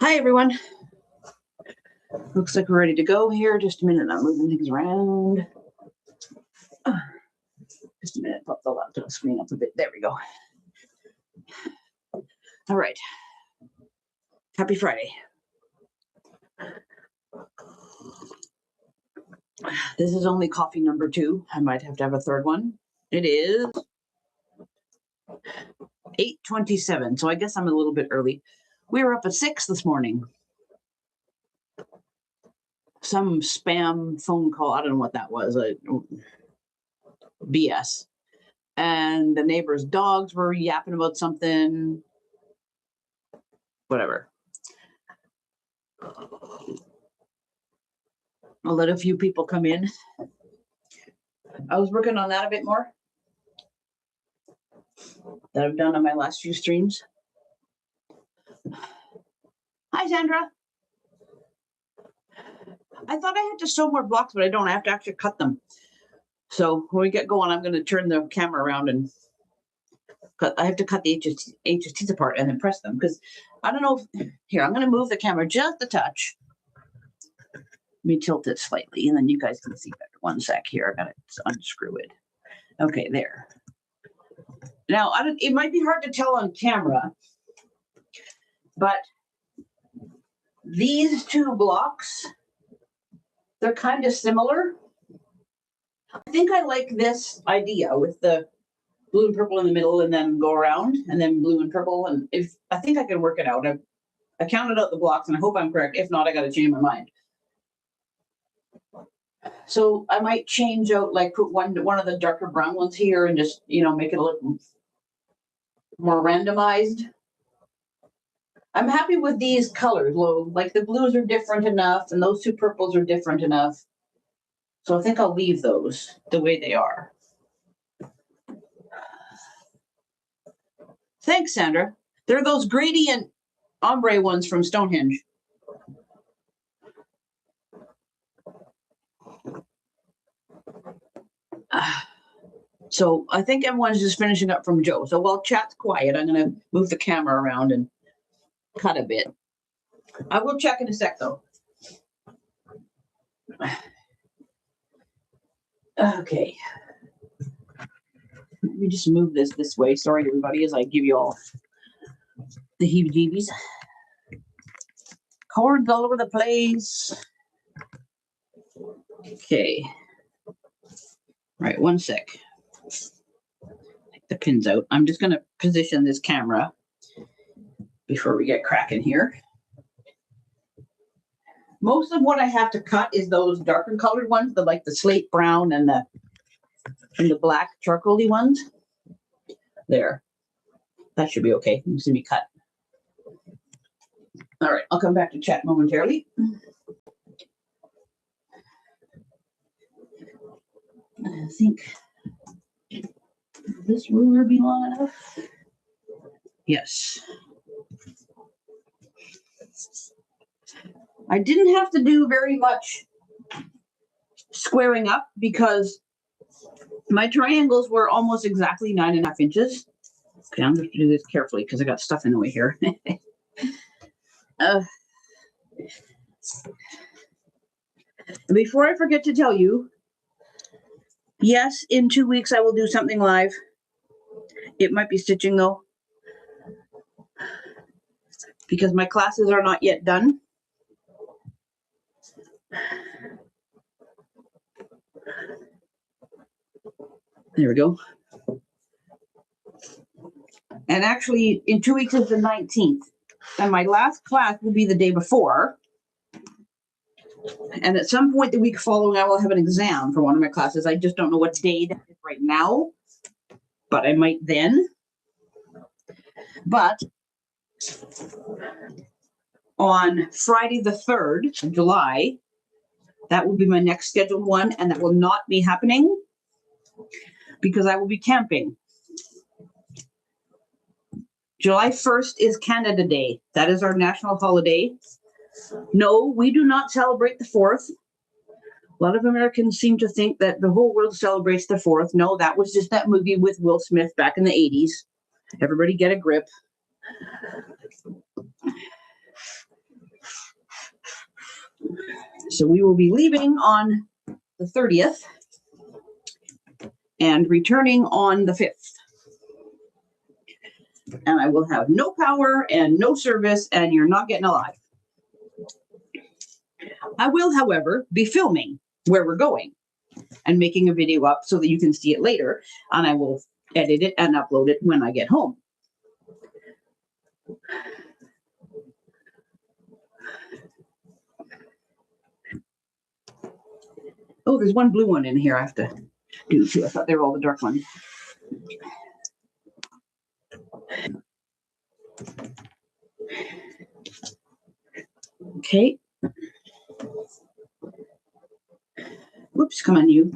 Hi, everyone. Looks like we're ready to go here. Just a minute. I'm moving things around. Just a minute. Pop the laptop screen up a bit. There we go. All right. Happy Friday. This is only coffee number 2. I might have to have a third one. It is 8:27, so I guess I'm a little bit early. We were up at 6 this morning. Some spam phone call. I don't know what that was. BS. And the neighbor's dogs were yapping about something. Whatever. I'll let a few people come in. I was working on that a bit more that I've done on my last few streams. Hi, Sandra. I thought I had to sew more blocks, but I don't. I have to actually cut them. So when we get going, I'm going to turn the camera around and cut. I have to cut the HSTs apart and then press them because I don't know. Here, I'm going to move the camera just a touch. Let me tilt it slightly, and then you guys can see better. One sec here. I got to unscrew it. Okay, there. Now, it might be hard to tell on camera, but these two blocks, they're kind of similar. I think I like this idea with the blue and purple in the middle and then go around and then blue and purple. And if I think I can work it out. I counted out the blocks and I hope I'm correct. If not, I got to change my mind. So I might change out, like put one of the darker brown ones here and just, make it a little more randomized. I'm happy with these colors. Like the blues are different enough and those two purples are different enough. So I think I'll leave those the way they are. Thanks, Sandra. They're those gradient ombre ones from Stonehenge. So I think everyone's just finishing up from Joe. So while chat's quiet, I'm going to move the camera around and cut a bit. I will check in a sec, though. Okay. Let me just move this way. Sorry, everybody, as I give you all the heebie-jeebies. Cords all over the place. Okay. All right, one sec. Take the pins out. I'm just going to position this camera before we get cracking here. Most of what I have to cut is those darker colored ones, like the slate brown and the black charcoaly ones. There. That should be okay. You see me cut. All right, I'll come back to chat momentarily. I think this ruler be long enough. Yes. I didn't have to do very much squaring up because my triangles were almost exactly 9.5 inches. Okay, I'm going to do this carefully because I got stuff in the way here. Before I forget to tell you, yes, in 2 weeks I will do something live. It might be stitching though, because my classes are not yet done. There we go. And actually, in 2 weeks is the 19th. And my last class will be the day before. And at some point the week following, I will have an exam for one of my classes. I just don't know what day that is right now, but I might then. But on Friday the 3rd of July, that will be my next scheduled one, and that will not be happening because I will be camping. July 1st is Canada Day. That is our national holiday. No, we do not celebrate the 4th. A lot of Americans seem to think that the whole world celebrates the 4th. No, that was just that movie with Will Smith back in the 80s. Everybody get a grip. So we will be leaving on the 30th and returning on the 5th. And I will have no power and no service, and you're not getting alive. I will, however, be filming where we're going and making a video up so that you can see it later, and I will edit it and upload it when I get home. Oh, there's one blue one in here I have to do too. I thought they were all the dark ones. Okay. Whoops, come on, you.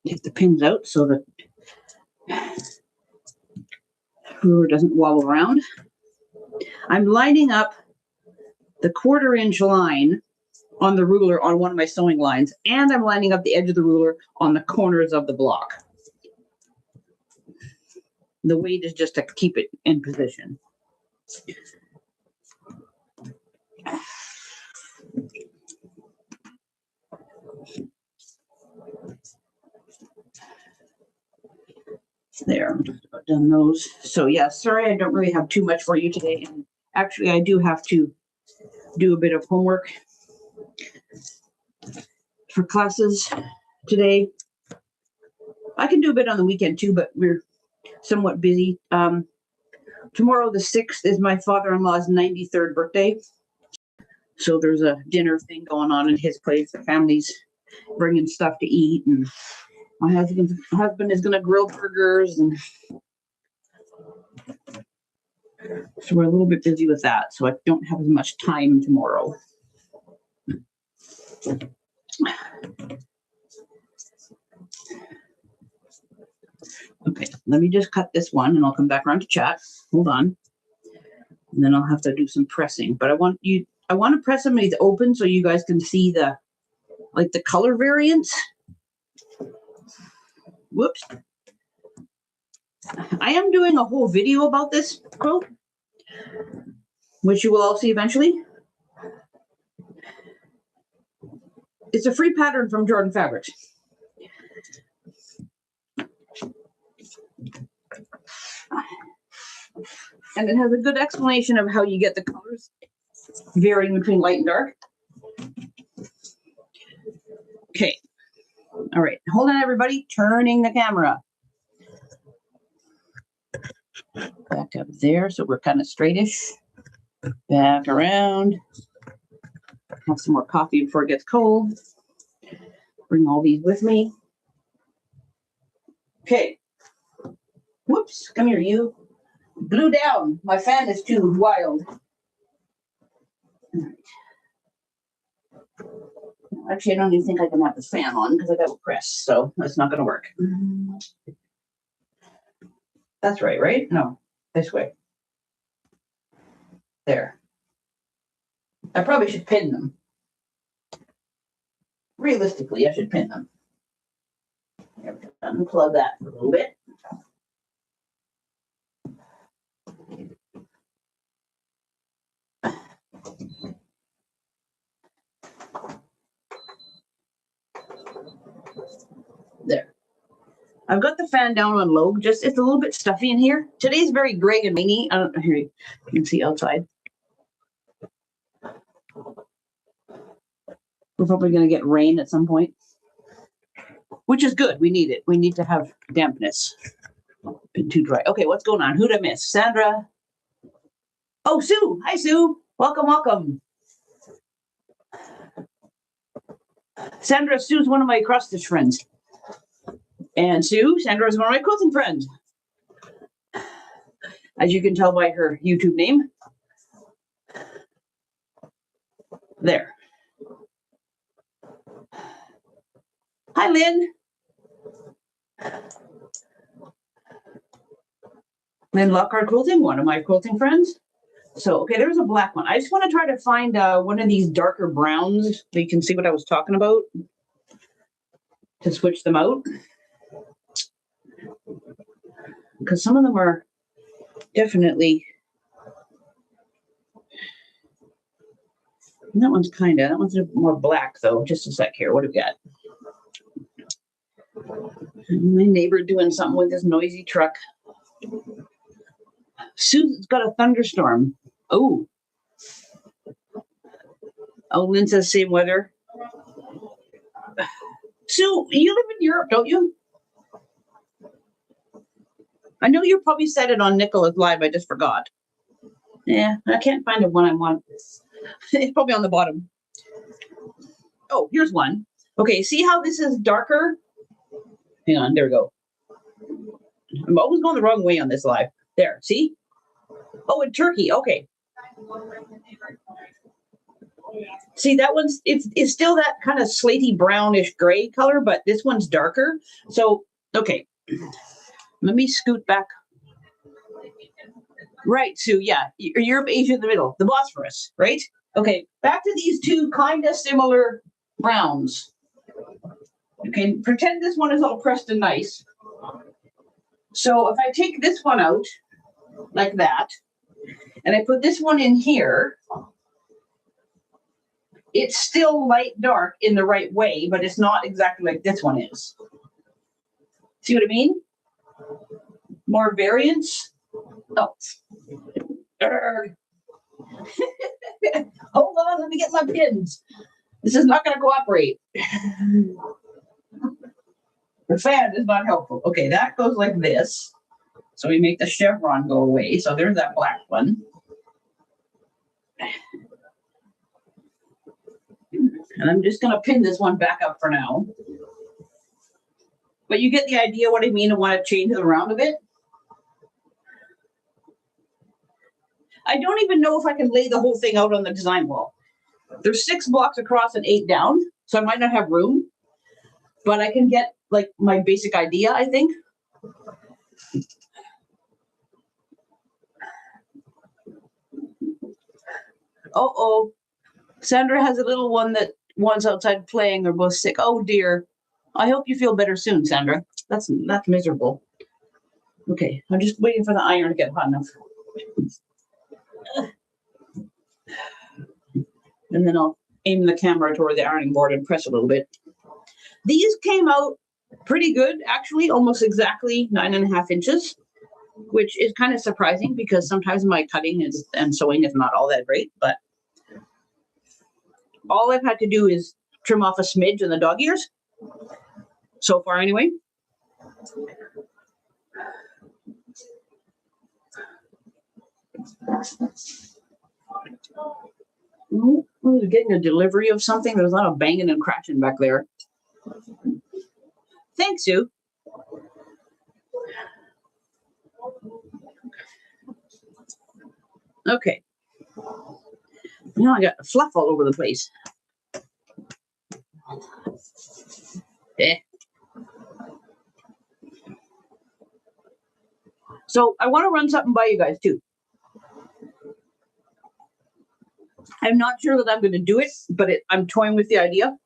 Take the pins out so that ruler doesn't wobble around. I'm lining up the 1/4 inch line on the ruler on one of my sewing lines, and I'm lining up the edge of the ruler on the corners of the block. The weight is just to keep it in position. There, I'm just about done those. So yeah, sorry I don't really have too much for you today. And actually, I do have to do a bit of homework for classes today. I can do a bit on the weekend too, but we're somewhat busy. Tomorrow, the 6th, is my father-in-law's 93rd birthday. So there's a dinner thing going on in his place. The family's bringing stuff to eat, and my husband is going to grill burgers, and so we're a little bit busy with that. So I don't have as much time tomorrow. Okay, let me just cut this one, and I'll come back around to chat. Hold on, and then I'll have to do some pressing. But I want to press some of these open so you guys can see the color variance. Whoops. I am doing a whole video about this quilt, which you will all see eventually. It's a free pattern from Jordan Fabrics. And it has a good explanation of how you get the colors varying between light and dark. Okay. All right. Hold on, everybody. Turning the camera. Back up there so we're kind of straightish. Back around. Have some more coffee before it gets cold. Bring all these with me. Okay. Whoops. Come here, you. Blew down. My fan is too wild. Actually, I don't even think I can have the fan on because I got to press, so that's not going to work. That's right? No, this way. There. I probably should pin them. Realistically, I should pin them. Unplug that for a little bit. There. I've got the fan down on low. Just it's a little bit stuffy in here. Today's very gray and rainy. I don't know. Here you can see outside. We're probably going to get rain at some point, which is good. We need it. We need to have dampness. Been too dry. Okay, what's going on? Who'd I miss? Sandra. Oh, Sue. Hi, Sue. Welcome. Sue's one of my cross-stitch friends. And Sandra is one of my quilting friends. As you can tell by her YouTube name. There. Hi, Lynn. Lynn Lockhart Quilting, one of my quilting friends. So, okay, there's a black one. I just want to try to find one of these darker browns so you can see what I was talking about to switch them out. Because some of them are definitely And that one's that one's more black though. Just a sec here. What do we got? My neighbor doing something with this noisy truck. Sue's got a thunderstorm. Oh. Oh, Lynn says same weather. Sue, you live in Europe, don't you? I know you probably said it on Nicola's Live. I just forgot. Yeah, I can't find the one I want. It's probably on the bottom. Oh, here's one. Okay, see how this is darker? Hang on, there we go. I'm always going the wrong way on this live. There, see? Oh, in Turkey, okay. See, that one's, it's still that kind of slaty brownish gray color, but this one's darker. So, okay. Let me scoot back. Right, Sue, yeah. Europe, Asia, in the middle. The Bosphorus, right? Okay, back to these two kind of similar browns. Okay, pretend this one is all pressed and nice. So if I take this one out, like that, and I put this one in here, it's still light dark in the right way, but it's not exactly like this one is. See what I mean? More variance. Oh. Hold on, let me get my pins. This is not going to cooperate. The fan is not helpful. Okay, that goes like this. So we make the chevron go away. So there's that black one. And I'm just going to pin this one back up for now. But you get the idea what I mean. I want to change it around a bit. I don't even know if I can lay the whole thing out on the design wall. There's 6 blocks across and 8 down, so I might not have room. But I can get like my basic idea, I think. Uh-oh. Sandra has a little one that wants outside playing. They're both sick. Oh dear. I hope you feel better soon, Sandra. That's miserable. Okay, I'm just waiting for the iron to get hot enough. And then I'll aim the camera toward the ironing board and press a little bit. These came out pretty good, actually, almost exactly 9.5 inches, which is kind of surprising because sometimes my cutting and sewing is not all that great, but all I've had to do is trim off a smidge in the dog ears, so far anyway. We're getting a delivery of something. There's a lot of banging and crashing back there. Thanks, Sue. Okay. Now I got fluff all over the place. So I want to run something by you guys too. I'm not sure that I'm going to do it, but I'm toying with the idea.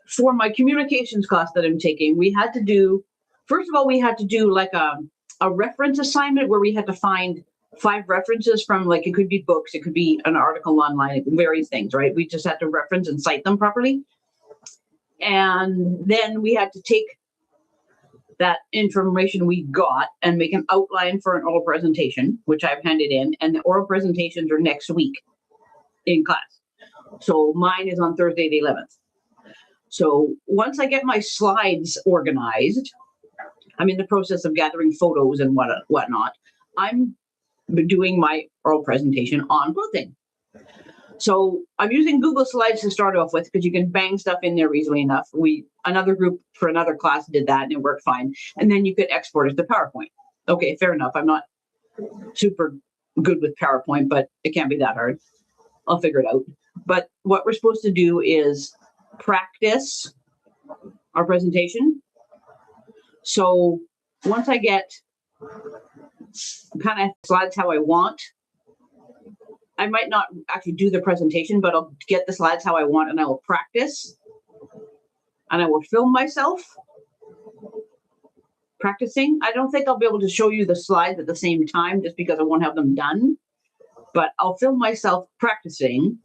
For my communications class that I'm taking, we had to do, first of all, we had to do like a reference assignment where we had to find 5 references from, like, it could be books, it could be an article online, various things, right? We just had to reference and cite them properly. And then we had to take that information we got and make an outline for an oral presentation, which I've handed in, and the oral presentations are next week in class. So mine is on Thursday the 11th. So once I get my slides organized, I'm in the process of gathering photos and whatnot. I'm doing my oral presentation on quilting. So I'm using Google Slides to start off with because you can bang stuff in there easily enough. Another group for another class did that and it worked fine. And then you could export it to PowerPoint. Okay, fair enough. I'm not super good with PowerPoint, but it can't be that hard. I'll figure it out. But what we're supposed to do is practice our presentation. So once I get kind of slides how I want, I might not actually do the presentation, but I'll get the slides how I want and I will practice. And I will film myself practicing. I don't think I'll be able to show you the slides at the same time just because I won't have them done. but I'll film myself practicing.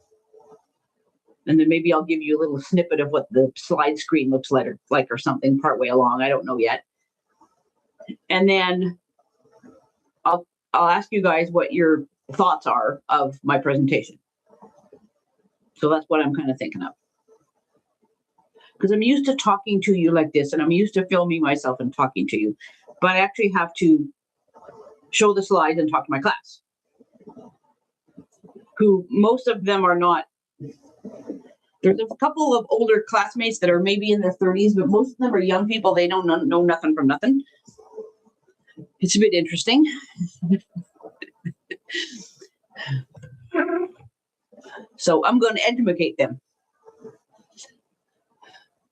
And then maybe I'll give you a little snippet of what the slide screen looks like or something partway along. I don't know yet. And then I'll ask you guys what your thoughts are of my presentation. So that's what I'm kind of thinking of. Because I'm used to talking to you like this, and I'm used to filming myself and talking to you. But I actually have to show the slides and talk to my class, who most of them are not. There's a couple of older classmates that are maybe in their 30s, but most of them are young people. They don't know nothing from nothing. It's a bit interesting. So I'm going to educate them.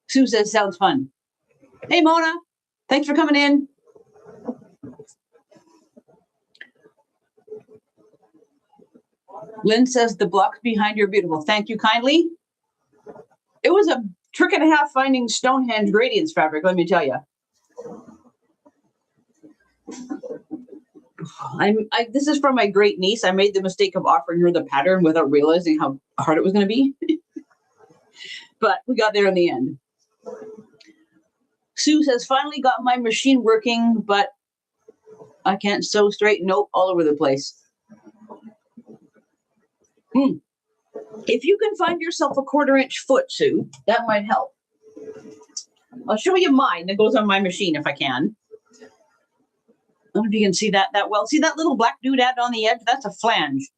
Sue says, sounds fun. Hey, Mona, thanks for coming in. Lynn says, the blocks behind you are beautiful. Thank you kindly. It was a trick and a half finding Stonehenge gradients fabric, let me tell you. This is from my great niece. I made the mistake of offering her the pattern without realizing how hard it was going to be. But we got there in the end. Sue says, finally got my machine working, but I can't sew straight. Nope, all over the place. If you can find yourself a 1/4-inch foot, Sue, that might help. I'll show you mine that goes on my machine if I can. I don't know if you can see that well. See that little black doodad on the edge? That's a flange.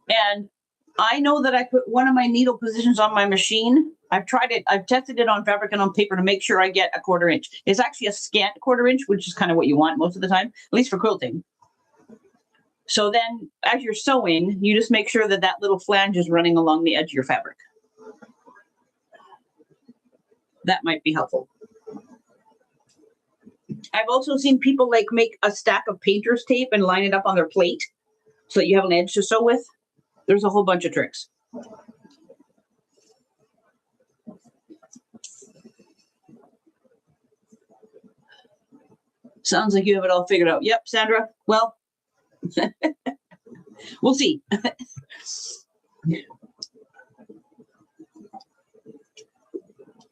And I know that I put one of my needle positions on my machine. I've tried it. I've tested it on fabric and on paper to make sure I get a 1/4-inch. It's actually a scant 1/4-inch, which is kind of what you want most of the time, at least for quilting. So then as you're sewing, you just make sure that that little flange is running along the edge of your fabric. That might be helpful. I've also seen people like make a stack of painter's tape and line it up on their plate so that you have an edge to sew with. There's a whole bunch of tricks. Sounds like you have it all figured out. Yep, Sandra. Well, we'll see.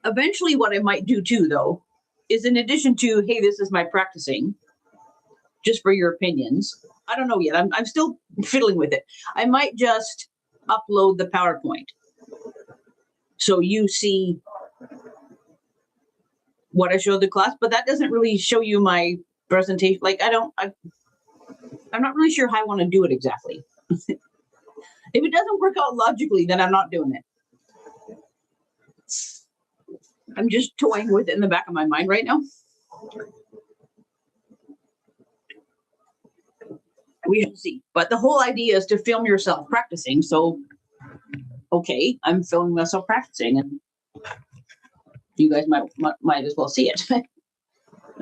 Eventually, what I might do too, though, is in addition to, hey, this is my practicing, just for your opinions. I don't know yet. I'm still fiddling with it. I might just upload the PowerPoint so you see what I showed the class, but that doesn't really show you my presentation. Like I'm not really sure how I want to do it exactly. If it doesn't work out logically, then I'm not doing it. I'm just toying with it in the back of my mind right now. We shall see. But the whole idea is to film yourself practicing. So, okay, I'm filming myself practicing, and you guys might as well see it.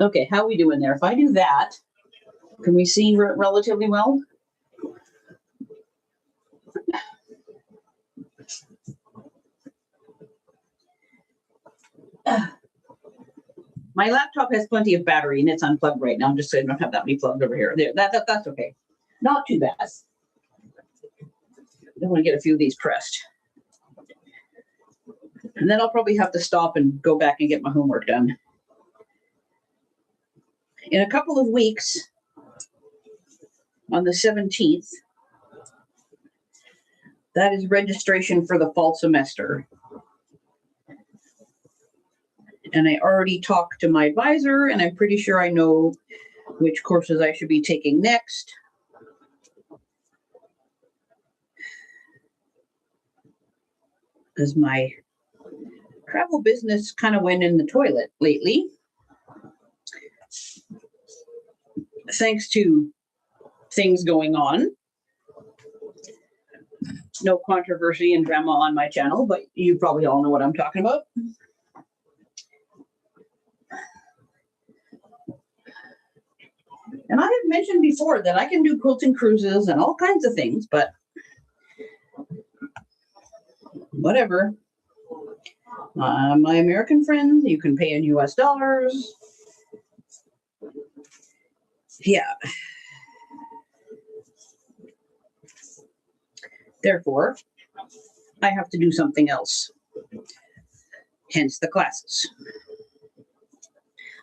Okay, how are we doing there? If I do that, can we see relatively well? My laptop has plenty of battery and it's unplugged right now. I'm just saying I don't have that many plugged over here. There, that's okay. Not too bad. I want to get a few of these pressed. And then I'll probably have to stop and go back and get my homework done. In a couple of weeks, on the 17th, that is registration for the fall semester. And I already talked to my advisor, and I'm pretty sure I know which courses I should be taking next. Because my travel business kind of went in the toilet lately, thanks to things going on. No controversy and drama on my channel, but you probably all know what I'm talking about. And I have mentioned before that I can do quilting cruises and all kinds of things, but whatever. My American friends, you can pay in US dollars. Yeah. Therefore, I have to do something else. Hence the classes.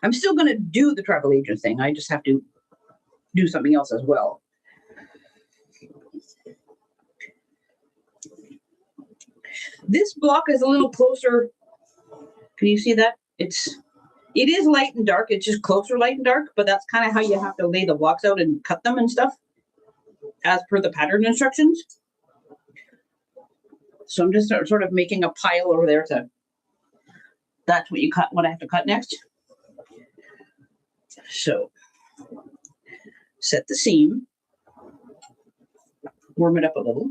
I'm still going to do the travel agent thing. I just have to do something else as well. This block is a little closer. Can you see that? It is light and dark. It's just closer light and dark, but that's kind of how you have to lay the blocks out and cut them and stuff as per the pattern instructions. So I'm just sort of making a pile over there that's what you cut, what I have to cut next. So set the seam, warm it up a little,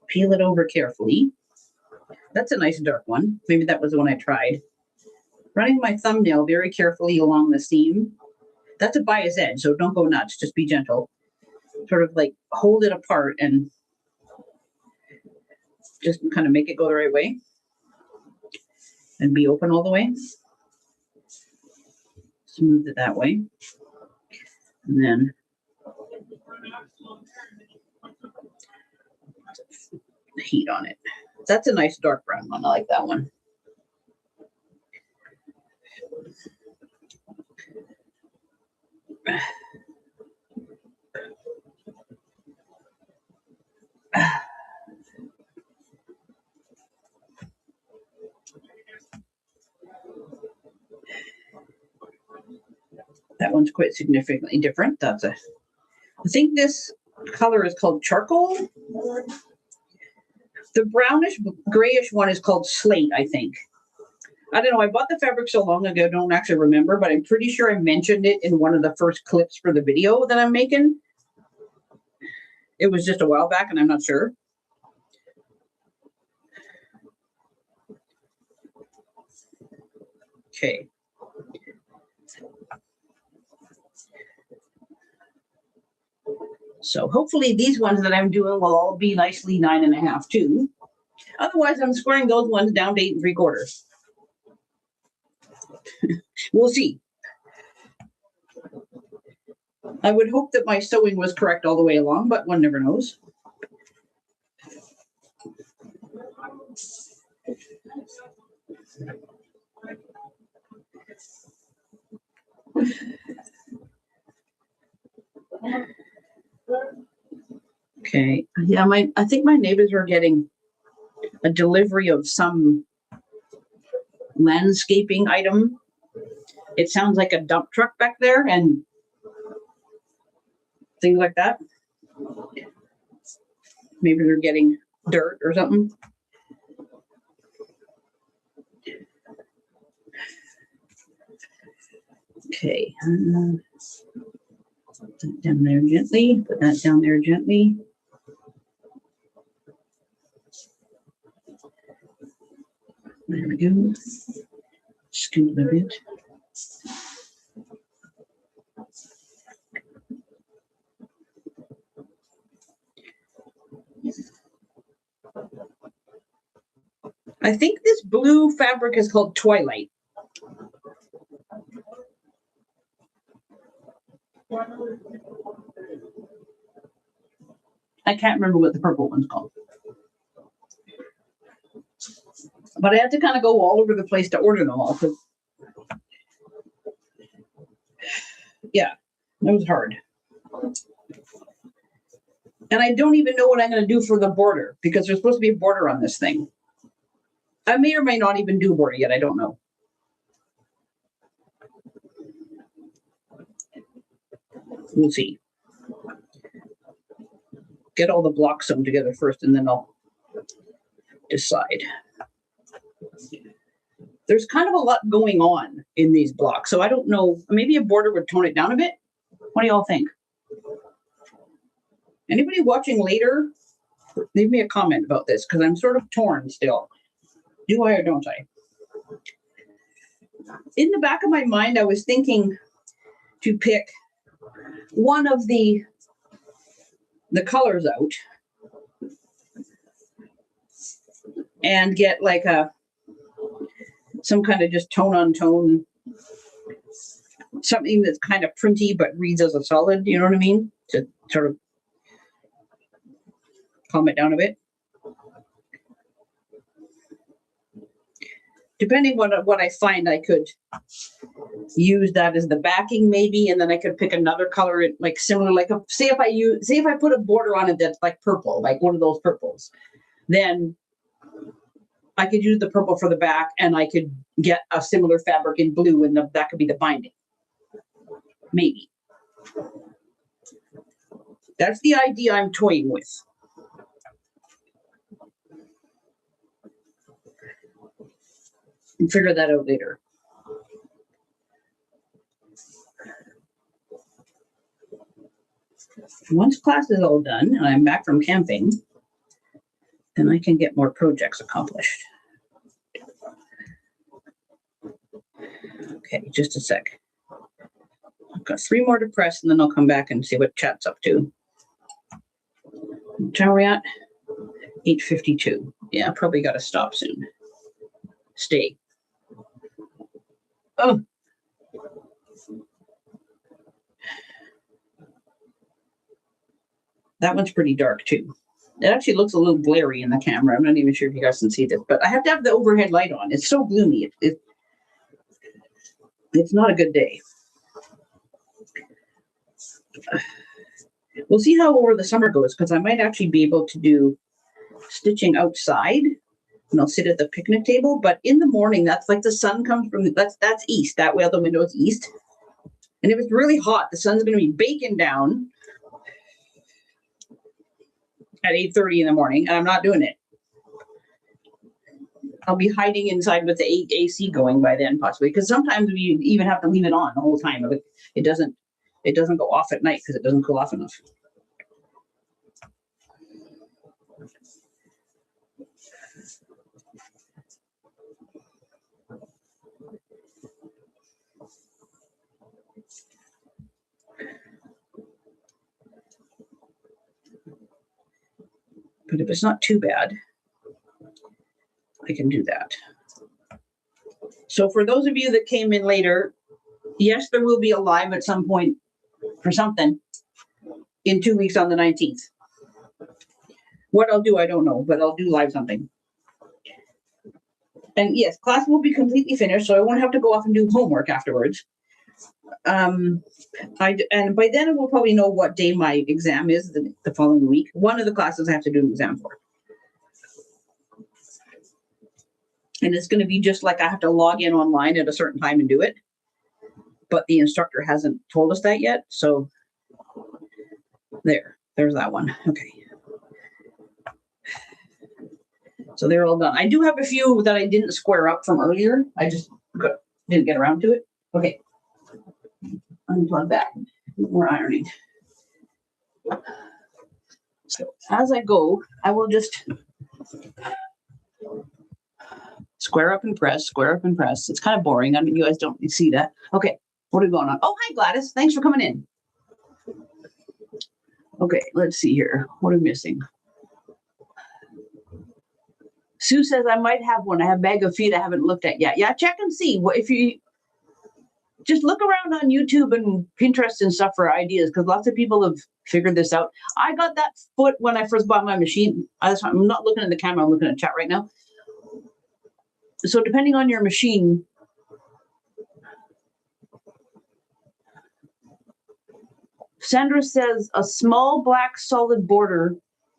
peel it over carefully. That's a nice dark one. Maybe that was the one I tried. Running my thumbnail very carefully along the seam. That's a bias edge, so don't go nuts, just be gentle. Sort of like hold it apart and just kind of make it go the right way and be open all the way. Smooth it that way. And then the heat on it. That's a nice dark brown one. I like that one. That one's quite significantly different. I think this color is called charcoal. The brownish grayish one is called slate, I think. I don't know. I bought the fabric so long ago, I don't actually remember, but I'm pretty sure I mentioned it in one of the first clips for the video that I'm making. It was just a while back and I'm not sure. Okay. So hopefully these ones that I'm doing will all be nicely 9.5 too. Otherwise, I'm squaring those ones down to 8 3/4. We'll see. I would hope that my sewing was correct all the way along, but one never knows. Okay. Yeah, I think my neighbors are getting a delivery of some landscaping item. It sounds like a dump truck back there and things like that. Maybe they're getting dirt or something. Okay. Put that down there gently. Put that down there gently. There we go. Scoot a bit. I think this blue fabric is called Twilight. I can't remember what the purple one's called. But I had to kind of go all over the place to order them all. Yeah, it was hard. And I don't even know what I'm going to do for the border because there's supposed to be a border on this thing. I may or may not even do border yet. I don't know. We'll see. Get all the blocks sewn together first and then I'll decide. There's kind of a lot going on in these blocks. So I don't know. Maybe a border would tone it down a bit. What do y'all think? Anybody watching later, leave me a comment about this because I'm sort of torn still. Do I or don't I? In the back of my mind, I was thinking to pick one of the colors out and get like some kind of just tone on tone, something that's kind of printy but reads as a solid, you know what I mean? To sort of calm it down a bit. Depending what I find, I could use that as the backing maybe, and then I could pick another color like similar, like say if I put a border on it that's like purple, like one of those purples, then I could use the purple for the back, and I could get a similar fabric in blue, and that could be the binding. Maybe. That's the idea I'm toying with. And figure that out later. Once class is all done and I'm back from camping, then I can get more projects accomplished. Okay, just a sec. I've got 3 more to press, and then I'll come back and see what chat's up to. Where are we at? 8:52. Yeah, probably got to stop soon. Stay. Oh. That one's pretty dark too. It actually looks a little glary in the camera. I'm not even sure if you guys can see this, but I have to have the overhead light on. It's so gloomy. It's not a good day. We'll see how over the summer goes, because I might actually be able to do stitching outside, and I'll sit at the picnic table. But in the morning, that's like the sun comes from that's east. That way, the window is east. And if it's really hot, the sun's going to be baking down at 8:30 in the morning, and I'm not doing it. I'll be hiding inside with the AC going by then, possibly, because sometimes we even have to leave it on the whole time. It doesn't go off at night because it doesn't cool off enough. But if it's not too bad, I can do that. So for those of you that came in later, yes, there will be a live at some point for something in 2 weeks on the 19th. What I'll do, I don't know, but I'll do live something. And yes, class will be completely finished, so I won't have to go off and do homework afterwards. And by then we'll probably know what day my exam is the following week. One of the classes I have to do an exam for. And it's going to be just like I have to log in online at a certain time and do it. But the instructor hasn't told us that yet. So there's that one. Okay. So they're all done. I do have a few that I didn't square up from earlier. I just didn't get around to it. Okay. Unplug that. More ironing. So as I go, I will just square up and press, square up and press. It's kind of boring. I mean, you guys don't see that. Okay, what are we going on? Oh, hi, Gladys. Thanks for coming in. Okay, let's see here. What are we missing? Sue says I might have one. I have a bag of feet I haven't looked at yet. Yeah, check and see. If you just look around on YouTube and Pinterest and stuff for ideas, because lots of people have figured this out. I got that foot when I first bought my machine. I'm not looking at the camera. I'm looking at chat right now. So depending on your machine, Sandra says a small black solid border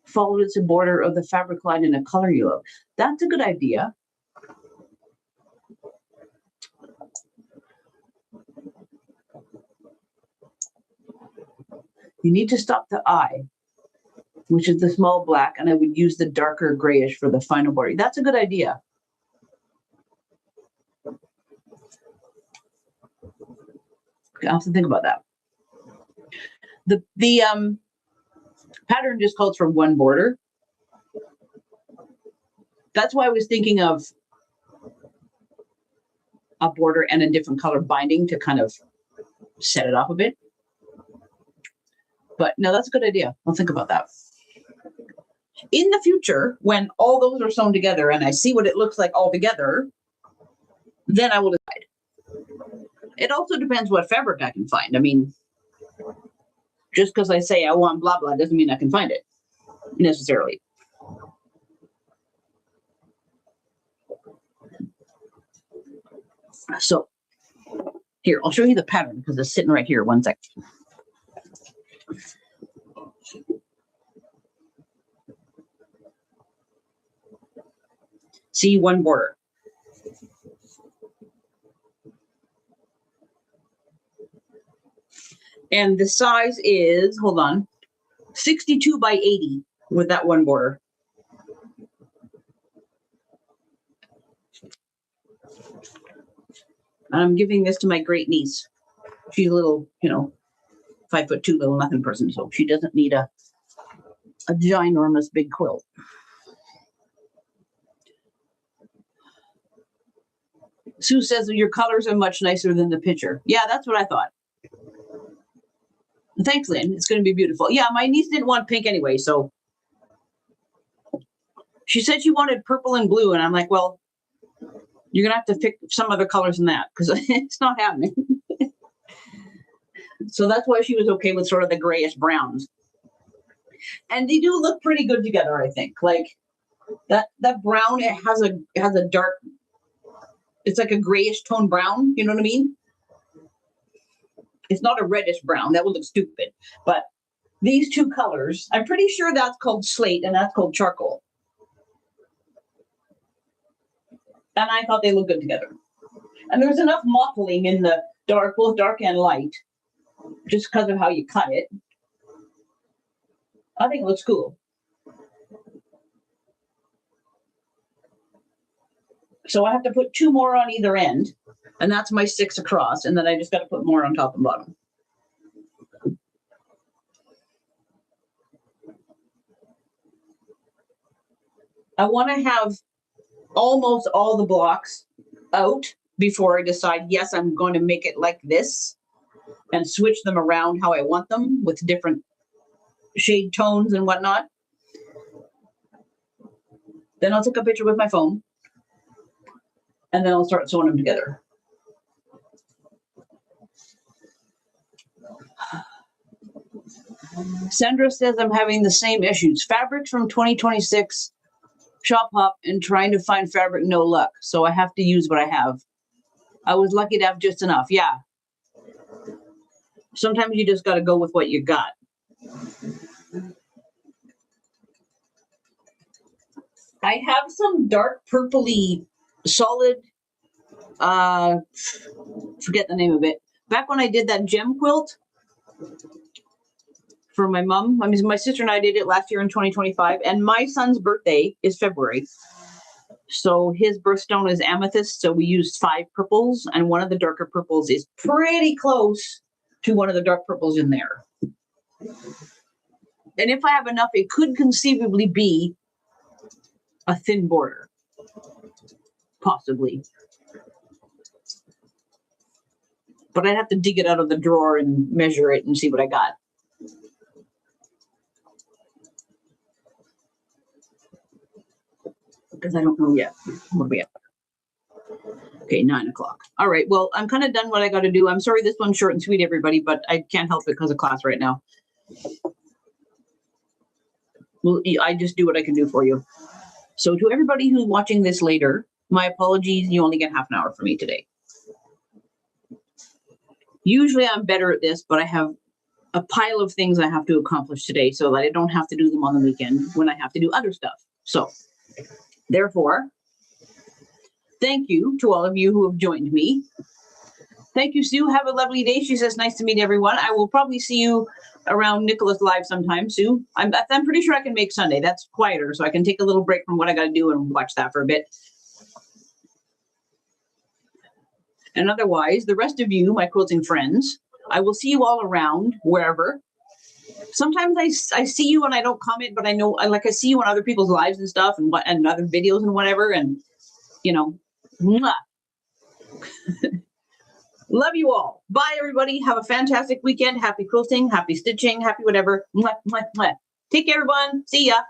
follows the border of the fabric line in a color you love. That's a good idea. You need to stop the eye, which is the small black, and I would use the darker grayish for the final border. That's a good idea. I'll have to think about that. The pattern just calls for one border. That's why I was thinking of a border and a different color binding to kind of set it off a bit. But no, that's a good idea. I'll think about that. In the future, when all those are sewn together and I see what it looks like all together, then I will decide. It also depends what fabric I can find. I mean, just because I say I want blah, blah, doesn't mean I can find it. necessarily. So here, I'll show you the pattern because it's sitting right here. One sec. See, one border. And the size is, hold on, 62 by 80 with that one border. I'm giving this to my great niece. She's a little, 5'2" little nothing person, so she doesn't need a ginormous big quilt. Sue says your colors are much nicer than the picture. Yeah, that's what I thought. Thanks, Lynn. It's going to be beautiful. Yeah, my niece didn't want pink anyway, so she said she wanted purple and blue, and I'm like, well, you're going to have to pick some other colors than that because it's not happening. So that's why she was okay with sort of the grayish browns. And they do look pretty good together, I think. Like that brown, it has a dark, it's like a grayish tone brown, you know what I mean? It's not a reddish brown, that would look stupid. But these two colors, I'm pretty sure that's called slate and that's called charcoal. And I thought they looked good together. And there's enough mottling in the dark, both dark and light, just because of how you cut it. I think it looks cool. So I have to put 2 more on either end, and that's my 6 across, and then I just got to put more on top and bottom. I want to have almost all the blocks out before I decide, yes, I'm going to make it like this and switch them around how I want them with different shade tones and whatnot. Then I'll take a picture with my phone and then I'll start sewing them together. Sandra says I'm having the same issues. Fabrics from 2026 shop hop and trying to find fabric, no luck. So I have to use what I have. I was lucky to have just enough. Yeah. Sometimes you just got to go with what you got. I have some dark purpley solid, forget the name of it. Back when I did that gem quilt for my mom, I mean, my sister and I did it last year in 2025, and my son's birthday is February. So his birthstone is amethyst. So we used 5 purples, and one of the darker purples is pretty close to one of the dark purples in there. And if I have enough, it could conceivably be a thin border, possibly. But I'd have to dig it out of the drawer and measure it and see what I got. Because I don't know yet. What are we at? Okay, 9 o'clock. All right, well, I'm kind of done what I got to do. I'm sorry this one's short and sweet, everybody, but I can't help it because of class right now. Well, I just do what I can do for you. So to everybody who's watching this later, my apologies, you only get half an hour from me today. Usually I'm better at this, but I have a pile of things I have to accomplish today so that I don't have to do them on the weekend when I have to do other stuff. So therefore, thank you to all of you who have joined me. Thank you, Sue. Have a lovely day. She says, nice to meet everyone. I will probably see you around Nicholas Live sometime, Sue. I'm pretty sure I can make Sunday. That's quieter, so I can take a little break from what I got to do and watch that for a bit. And otherwise, the rest of you, my quilting friends, I will see you all around wherever. Sometimes I see you and I don't comment, but I know I see you on other people's lives and stuff and other videos and whatever. And, mwah. Love you all. Bye, everybody. Have a fantastic weekend. Happy quilting, happy stitching, happy whatever. Mwah, mwah, mwah. Take care, everyone. See ya.